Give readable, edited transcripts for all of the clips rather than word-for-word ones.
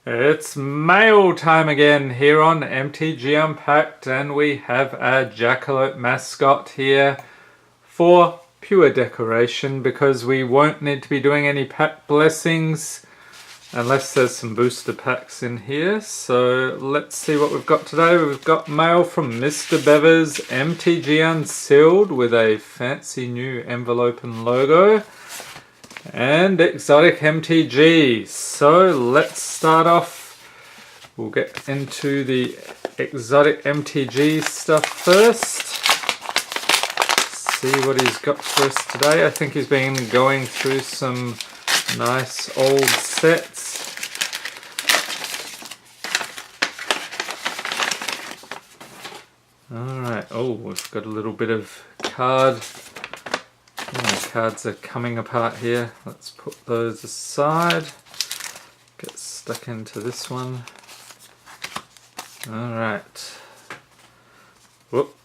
It's mail time again here on MTG Unpacked, and we have our Jackalope mascot here for pure decoration because we won't need to be doing any pack blessings unless there's some booster packs in here. So let's see what we've got today. We've got mail from MrBevers, MTG Unsealed with a fancy new envelope and logo, and exotic MTG. So let's start off. We'll get into the exotic MTG stuff first. See what he's got for us today. I think he's been going through some nice old sets. Alright, oh, we've got a little bit of card. The cards are coming apart here. Let's put those aside. Get stuck into this one. Alright. Whoop.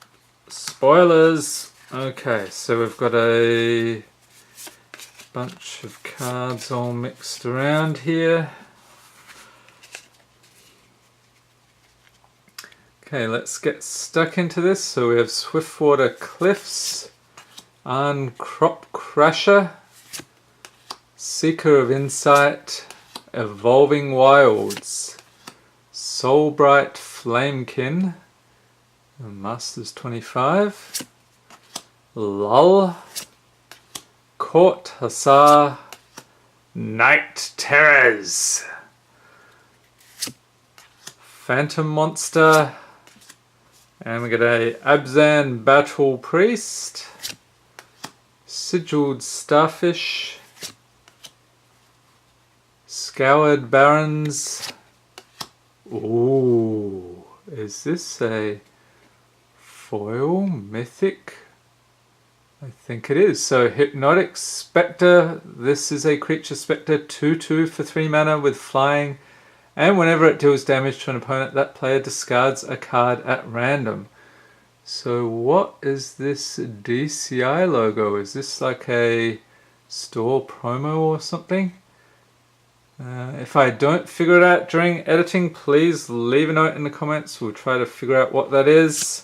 Spoilers! Okay, so we've got a bunch of cards all mixed around here. Okay, let's get stuck into this. So we have Swiftwater Cliffs, Crop Crusher, Seeker of Insight, Evolving Wilds, Soulbright Flamekin, Masters 25, Lull, Court Hussar, Night Terrors, Phantom Monster, and we get a Abzan Battle Priest, Sigilled Starfish, Scoured Barons. Ooh, is this a foil mythic? I think it is. So Hypnotic Spectre. This is a creature spectre, 2/2 for 3 mana with flying, and whenever it deals damage to an opponent, that player discards a card at random. So what is this DCI logo? Is this like a store promo or something? If I don't figure it out during editing, please leave a note in the comments. We'll try to figure out what that is.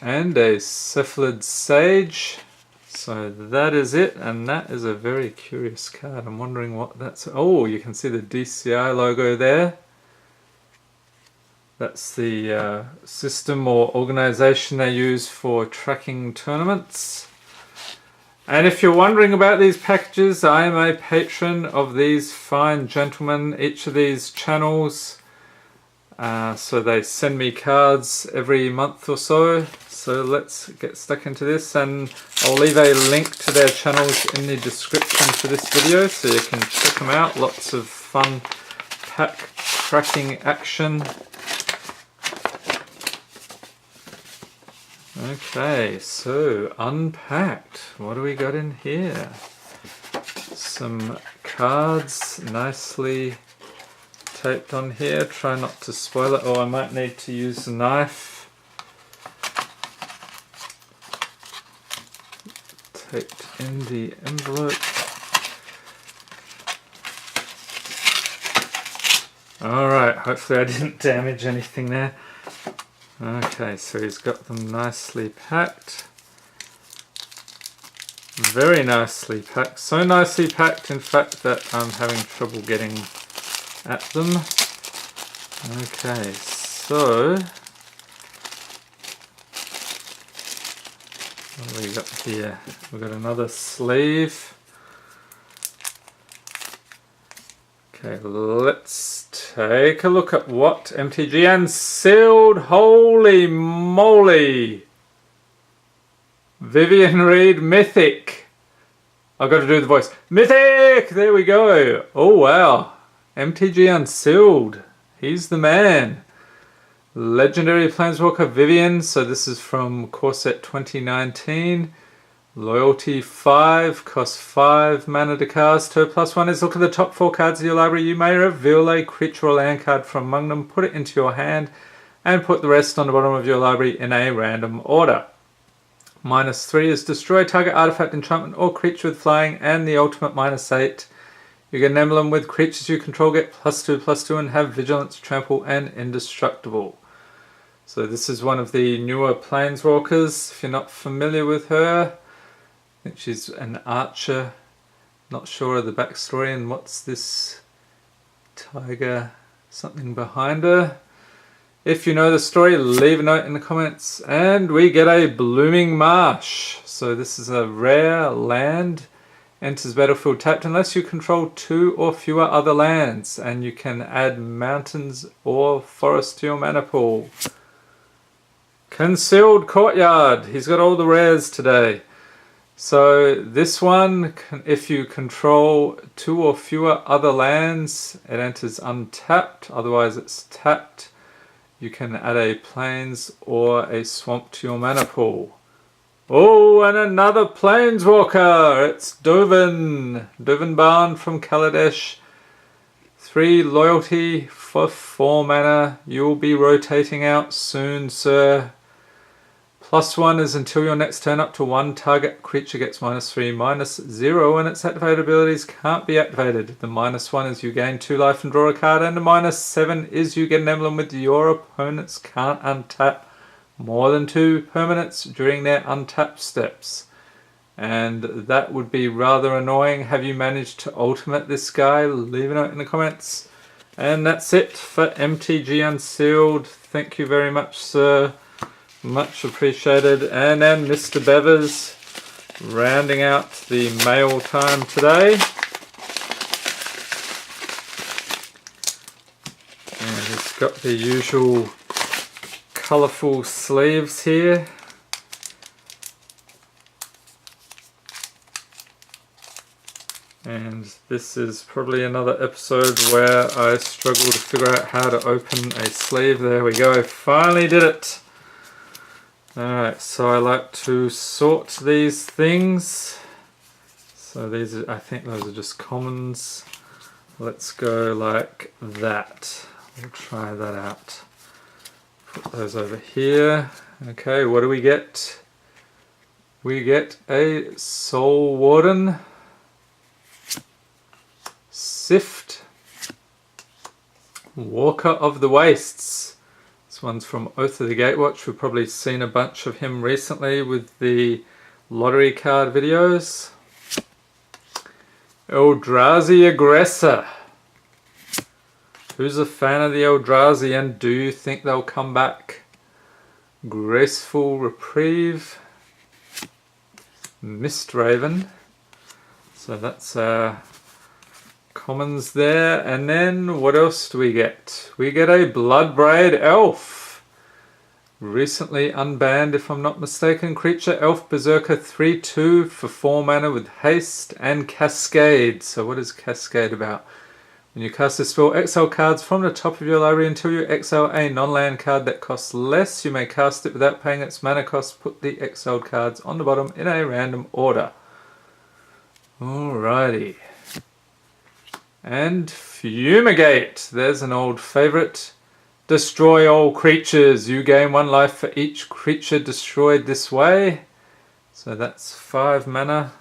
And a Cephalid Sage. So that is it, and that is a very curious card. I'm wondering what that's... Oh, you can see the DCI logo there. That's the system or organization they use for tracking tournaments. And if you're wondering about these packages, I am a patron of these fine gentlemen, each of these channels. So they send me cards every month or so. So let's get stuck into this, and I'll leave a link to their channels in the description for this video so you can check them out. Lots of fun pack tracking action. Okay, so Unpacked. What do we got in here? Some cards nicely taped on here. Try not to spoil it. Oh, I might need to use a knife. Taped in the envelope. Alright, hopefully I didn't damage anything there. Okay, so he's got them nicely packed. Very nicely packed. So nicely packed, in fact, that I'm having trouble getting at them. Okay, so what do we got here? We've got another sleeve. Okay, let's take a look at what MTG Unsealed. Holy moly! Vivian Reed Mythic. I've got to do the voice. Mythic! There we go. Oh wow. MTG Unsealed. He's the man. Legendary Planeswalker Vivian. So this is from Core Set 2019. Loyalty 5, cost 5 mana to cast. Her +1 is look at the top 4 cards of your library. You may reveal a creature or land card from among them, put it into your hand, and put the rest on the bottom of your library in a random order. -3 is destroy target artifact, enchantment, or creature with flying, and the ultimate -8 You get an emblem with creatures you control get +2/+2 and have vigilance, trample, and indestructible. So this is one of the newer planeswalkers. If you're not familiar with her, I think she's an archer. Not sure of the backstory and what's this tiger something behind her. If you know the story, leave a note in the comments. And we get a Blooming Marsh. So this is a rare land. Enters battlefield tapped unless you control 2 or fewer other lands, and you can add mountains or forest to your mana pool. Concealed Courtyard. He's got all the rares today. So this one, if you control 2 or fewer other lands, it enters untapped. Otherwise it's tapped. You can add a plains or a swamp to your mana pool. Oh, and another planeswalker! It's Dovin Barn from Kaladesh. 3 loyalty for 4 mana. You'll be rotating out soon, sir. +1 is until your next turn up to 1 target creature gets -3/-0 and its activated abilities can't be activated. The -1 is you gain 2 life and draw a card, and the -7 is you get an emblem with your opponents can't untap more than 2 permanents during their untap steps. And that would be rather annoying. Have you managed to ultimate this guy? Leave a note in the comments. And that's it for MTG Unsealed. Thank you very much, sir. Much appreciated. And then MrBevers rounding out the mail time today. And he's got the usual colourful sleeves here. And this is probably another episode where I struggle to figure out how to open a sleeve. There we go, finally did it. Alright, so I like to sort these things. So these are, I think those are just commons. Let's go like that. We'll try that out. Put those over here. Okay, what do we get? We get a Soul Warden, Sift, Walker of the Wastes. This one's from Oath of the Gatewatch. We've probably seen a bunch of him recently with the lottery card videos. Eldrazi Aggressor. Who's a fan of the Eldrazi and do you think they'll come back? Graceful Reprieve. Mistraven. So that's commons there. And then what else do we get? We get a Bloodbraid Elf. Recently unbanned, if I'm not mistaken. Creature Elf Berserker 3/2 for 4 mana with haste and Cascade. So what is Cascade about? When you cast this spell, exile cards from the top of your library until you exile a non-land card that costs less. You may cast it without paying its mana cost. Put the exiled cards on the bottom in a random order. Alrighty. And Fumigate. There's an old favourite. Destroy all creatures. You gain 1 life for each creature destroyed this way. So that's 5 mana.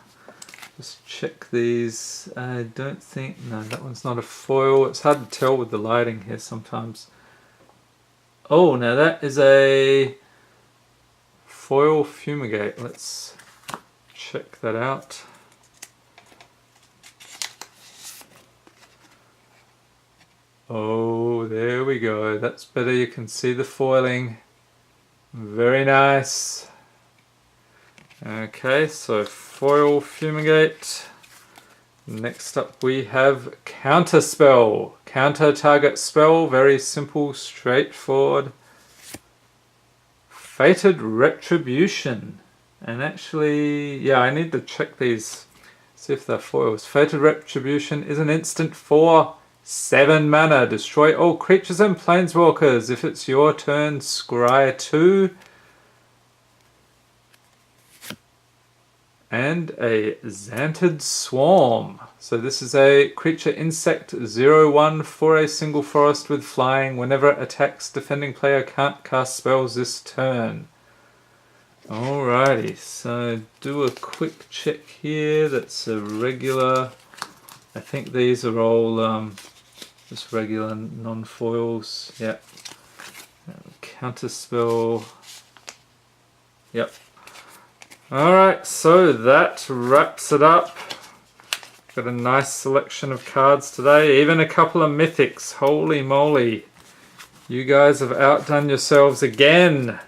Just check these. I don't think... No, that one's not a foil. It's hard to tell with the lighting here sometimes. Oh, now that is a foil Fumigate. Let's check that out. Oh, there we go. That's better. You can see the foiling. Very nice. Okay, so foil Fumigate. Next up we have Counter Spell. Counter target spell. Very simple, straightforward. Fated Retribution. And actually, yeah, I need to check these. See if they're foils. Fated Retribution is an instant for 7 mana. Destroy all creatures and planeswalkers. If it's your turn, scry 2. And a Xantid Swarm. So this is a creature insect 0/1 for a single forest with flying. Whenever it attacks, defending player can't cast spells this turn. Alrighty, so do a quick check here. That's a regular I think these are all just regular non-foils. Yep. Counterspell. Yep. Alright, so that wraps it up. Got a nice selection of cards today. Even a couple of mythics. Holy moly. You guys have outdone yourselves again.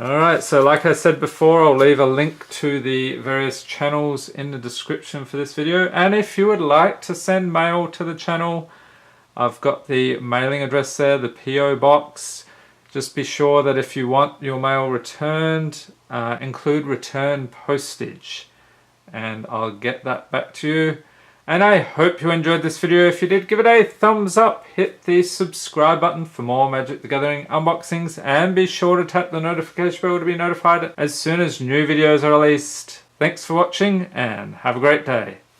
Alright, so like I said before, I'll leave a link to the various channels in the description for this video. And if you would like to send mail to the channel, I've got the mailing address there, the PO box. Just be sure that if you want your mail returned, include return postage. And I'll get that back to you. And I hope you enjoyed this video. If you did, give it a thumbs up, hit the subscribe button for more Magic the Gathering unboxings, and be sure to tap the notification bell to be notified as soon as new videos are released. Thanks for watching, and have a great day.